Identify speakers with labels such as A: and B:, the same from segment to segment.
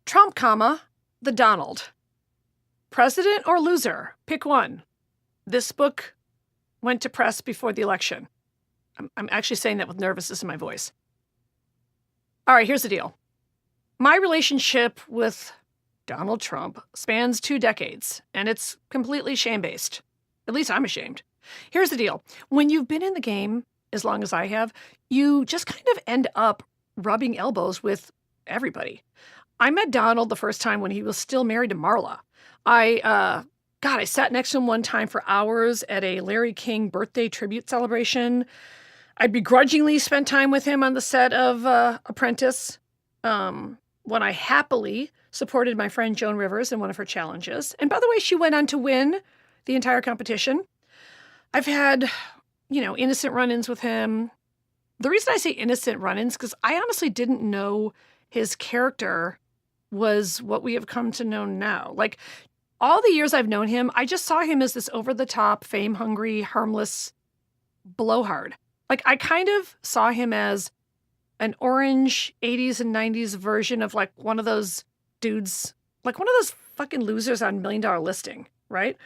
A: Trump, the Donald. President or loser? Pick one. This book went to press before the election. I'm actually saying that with nervousness in my voice. All right, here's the deal. My relationship with Donald Trump spans 2 decades, and it's completely shame-based. At least I'm ashamed. Here's the deal. When you've been in the game as long as I have, you just kind of end up rubbing elbows with everybody. I met Donald the first time when he was still married to Marla. I sat next to him one time for hours at a Larry King birthday tribute celebration. I begrudgingly spent time with him on the set of Apprentice, when I happily supported my friend Joan Rivers in one of her challenges. And by the way, she went on to win the entire competition. I've had, innocent run-ins with him. The reason I say innocent run-ins, because I honestly didn't know his character was what we have come to know now. Like, all the years I've known him, I just saw him as this over-the-top, fame-hungry, harmless blowhard. Like, I kind of saw him as an orange 80s and 90s version of, like, one of those dudes, like one of those fucking losers on $1 Million Listing, right?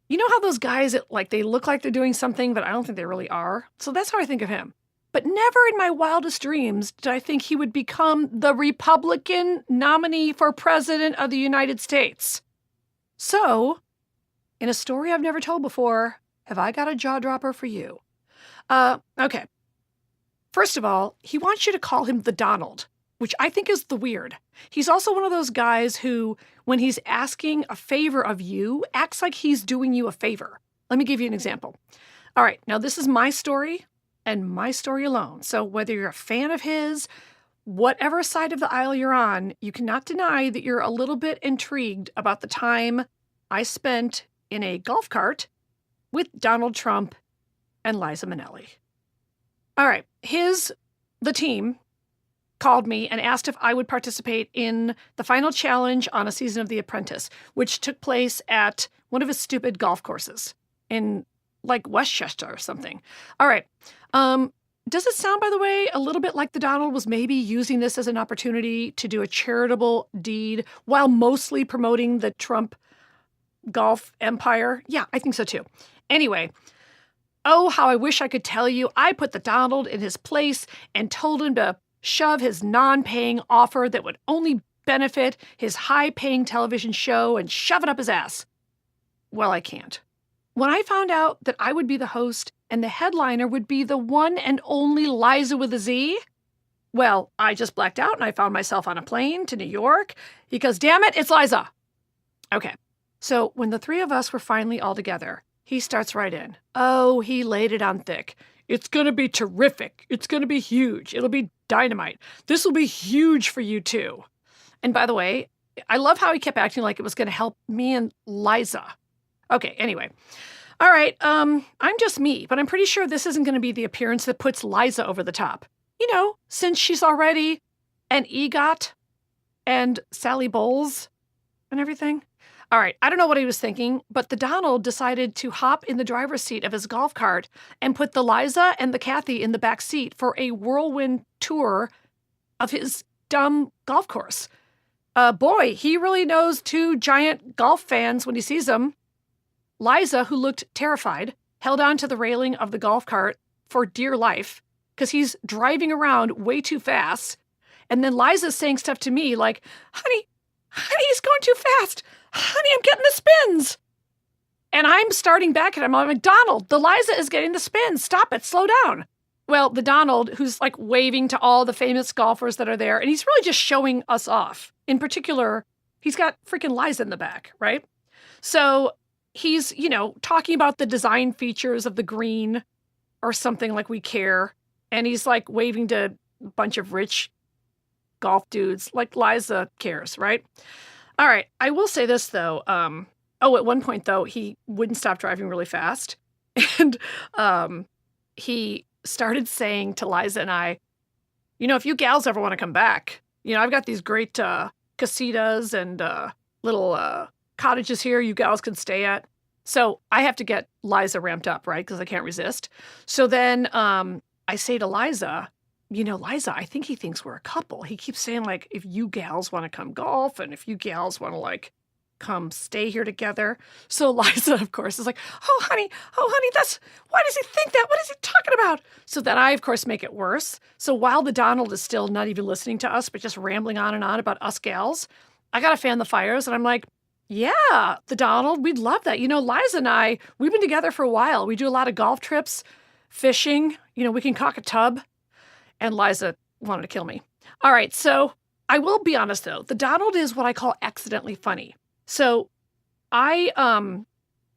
A: You know how those guys, they look like they're doing something, but I don't think they really are? So that's how I think of him. But never in my wildest dreams did I think he would become the Republican nominee for president of the United States. So, in a story I've never told before, have I got a jaw dropper for you? Okay. First of all, he wants you to call him the Donald, which I think is the weird. He's also one of those guys who, when he's asking a favor of you, acts like he's doing you a favor. Let me give you an example. All right, now this is my story and my story alone. So whether you're a fan of his, whatever side of the aisle you're on, you cannot deny that you're a little bit intrigued about the time I spent in a golf cart with Donald Trump and Liza Minnelli. All right, the team called me and asked if I would participate in the final challenge on a season of The Apprentice, which took place at one of his stupid golf courses in, like, Westchester or something. All right. Does it sound, by the way, a little bit like the Donald was maybe using this as an opportunity to do a charitable deed while mostly promoting the Trump golf empire? Yeah, I think so too. Anyway, oh, how I wish I could tell you I put the Donald in his place and told him to shove his non-paying offer that would only benefit his high-paying television show and shove it up his ass. Well, I can't. When I found out that I would be the host and the headliner would be the one and only Liza with a Z, well, I just blacked out and I found myself on a plane to New York because, damn it, it's Liza. Okay, so when the three of us were finally all together, he starts right in. Oh, he laid it on thick. It's going to be terrific. It's going to be huge. It'll be dynamite. This will be huge for you too. And by the way, I love how he kept acting like it was going to help me and Liza. Okay, anyway. All right, I'm just me, but I'm pretty sure this isn't going to be the appearance that puts Liza over the top. Since she's already an EGOT and Sally Bowles and everything. All right, I don't know what he was thinking, but the Donald decided to hop in the driver's seat of his golf cart and put the Liza and the Kathy in the back seat for a whirlwind tour of his dumb golf course. Boy, he really knows 2 giant golf fans when he sees them. Liza, who looked terrified, held on to the railing of the golf cart for dear life because he's driving around way too fast. And then Liza's saying stuff to me like, honey, he's going too fast. Honey, I'm getting the spins. And I'm starting back at him. I'm like, Donald, the Liza is getting the spins. Stop it. Slow down. Well, the Donald, who's like waving to all the famous golfers that are there, and he's really just showing us off. In particular, he's got freaking Liza in the back, right? So he's, talking about the design features of the green or something like we care. And he's like waving to a bunch of rich golf dudes like Liza cares, right? All right. I will say this, though. At one point, though, he wouldn't stop driving really fast. And he started saying to Liza and I, if you gals ever want to come back, I've got these great casitas and little cottages here you gals can stay at. So I have to get Liza ramped up, right? Because I can't resist. So then I say to Liza, Liza, I think he thinks we're a couple. He keeps saying, like, if you gals want to come golf and if you gals want to, like, come stay here together. So Liza, of course, is like, oh, honey, why does he think that? What is he talking about? So then I, of course, make it worse. So while the Donald is still not even listening to us, but just rambling on and on about us gals, I got to fan the fires. And I'm like, yeah, the Donald, we'd love that. Liza and I, we've been together for a while. We do a lot of golf trips, fishing. We can cock a tub. And Liza wanted to kill me. All right, so I will be honest, though. The Donald is what I call accidentally funny. So I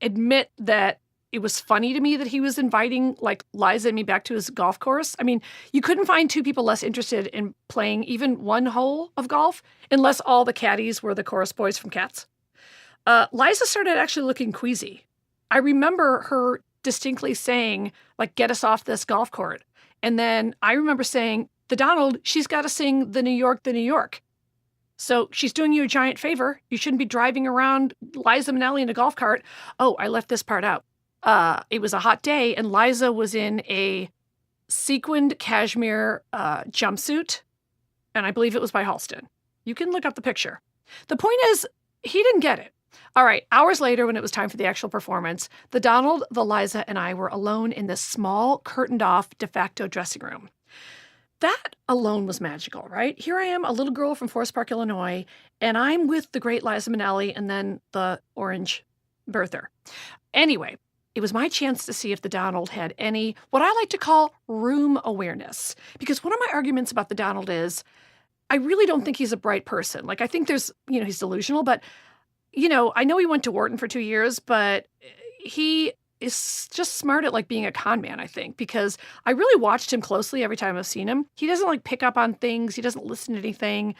A: admit that it was funny to me that he was inviting, like, Liza and me back to his golf course. I mean, you couldn't find two people less interested in playing even one hole of golf unless all the caddies were the chorus boys from Cats. Liza started actually looking queasy. I remember her distinctly saying, like, get us off this golf court. And then I remember saying, the Donald, she's got to sing the New York. So she's doing you a giant favor. You shouldn't be driving around Liza Minnelli in a golf cart. Oh, I left this part out. It was a hot day, and Liza was in a sequined cashmere jumpsuit, and I believe it was by Halston. You can look up the picture. The point is, he didn't get it. All right, hours later, when it was time for the actual performance, the Donald, the Liza, and I were alone in this small, curtained-off de facto dressing room. That alone was magical, right? Here I am, a little girl from Forest Park, Illinois, and I'm with the great Liza Minnelli and then the orange birther. Anyway, it was my chance to see if the Donald had any, what I like to call room awareness. Because one of my arguments about the Donald is, I really don't think he's a bright person. Like, I think there's, he's delusional, but, I know he went to Wharton for 2 years, but he is just smart at, like, being a con man, I think, because I really watched him closely every time I've seen him. He doesn't, like, pick up on things. He doesn't listen to anything.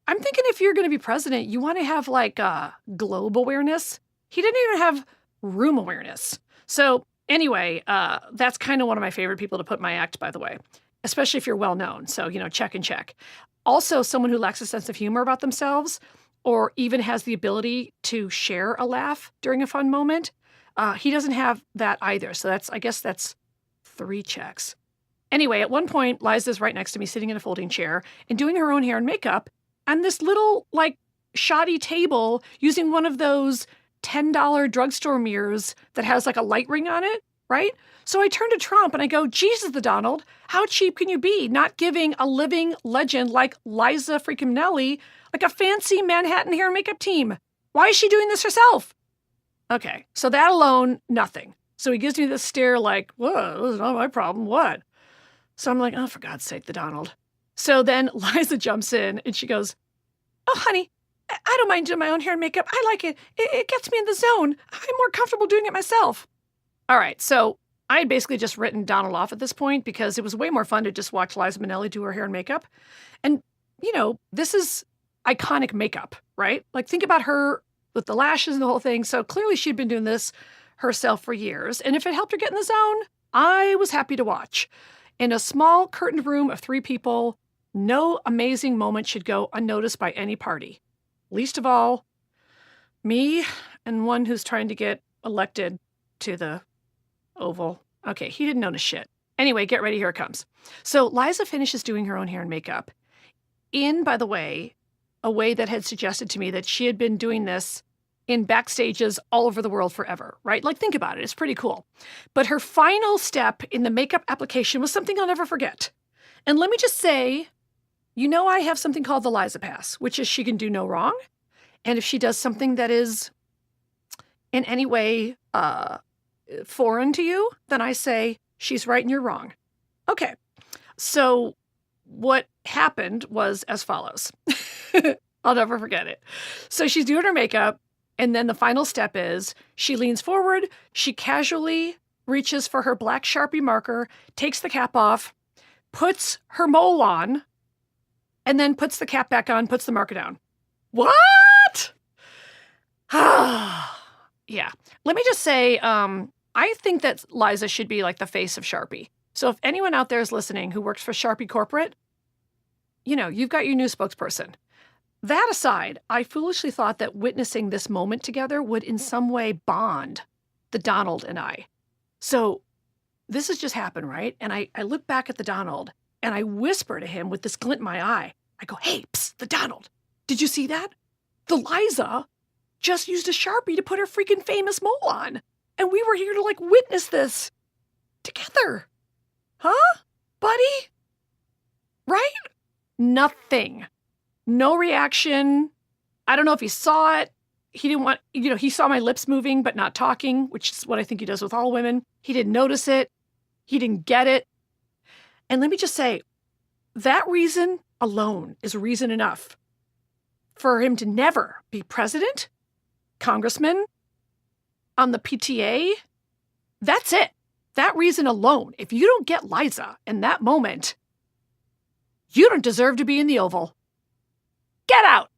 A: I'm thinking if you're going to be president, you want to have, like, globe awareness. He didn't even have room awareness. So anyway, that's kind of one of my favorite people to put in my act, by the way, especially if you're well known. So, check and check. Also, someone who lacks a sense of humor about themselves or even has the ability to share a laugh during a fun moment. He doesn't have that either. So I guess that's 3 checks. Anyway, at one point, Liza's right next to me sitting in a folding chair and doing her own hair and makeup on this little, like, shoddy table using one of those $10 drugstore mirrors that has, like, a light ring on it, right? So I turn to Trump and I go, Jesus, the Donald, how cheap can you be not giving a living legend like Liza freaking Minnelli, like, a fancy Manhattan hair and makeup team? Why is she doing this herself? Okay, so that alone, nothing. So he gives me this stare like, whoa, this is not my problem, what? So I'm like, oh, for God's sake, the Donald. So then Liza jumps in and she goes, oh, honey, I don't mind doing my own hair and makeup. I like it. It gets me in the zone. I'm more comfortable doing it myself. All right, so I had basically just written Donald off at this point because it was way more fun to just watch Liza Minnelli do her hair and makeup. And, this is iconic makeup, right? Like, think about her with the lashes and the whole thing. So clearly she'd been doing this herself for years. And if it helped her get in the zone, I was happy to watch. In a small curtained room of 3 people, no amazing moment should go unnoticed by any party. Least of all, me and one who's trying to get elected to the Oval. Okay, he didn't notice shit. Anyway, get ready, here it comes. So Liza finishes doing her own hair and makeup in, by the way, a way that had suggested to me that she had been doing this in backstages all over the world forever, right? Like, think about it. It's pretty cool. But her final step in the makeup application was something I'll never forget. And let me just say, I have something called the Liza Pass, which is she can do no wrong. And if she does something that is in any way foreign to you, then I say, she's right and you're wrong. Okay. So what happened was as follows. I'll never forget it. So she's doing her makeup, and then the final step is she leans forward, she casually reaches for her black Sharpie marker, takes the cap off, puts her mole on, and then puts the cap back on, puts the marker down. What? Yeah. Let me just say, I think that Liza should be like the face of Sharpie. So if anyone out there is listening who works for Sharpie Corporate, you've got your new spokesperson. That aside, I foolishly thought that witnessing this moment together would in some way bond the Donald and I. So this has just happened, right? And I look back at the Donald And I whisper to him with this glint in my eye. I go, hey, psst, the Donald, did you see that? The Liza just used a Sharpie to put her freaking famous mole on. And we were here to, like, witness this together. Huh, buddy? Right? Nothing. No reaction. I don't know if he saw it. He didn't want, he saw my lips moving but not talking, which is what I think he does with all women. He didn't notice it. He didn't get it. And let me just say, that reason alone is reason enough for him to never be president, congressman, on the PTA. That's it. That reason alone. If you don't get Liza in that moment, you don't deserve to be in the Oval. Get out.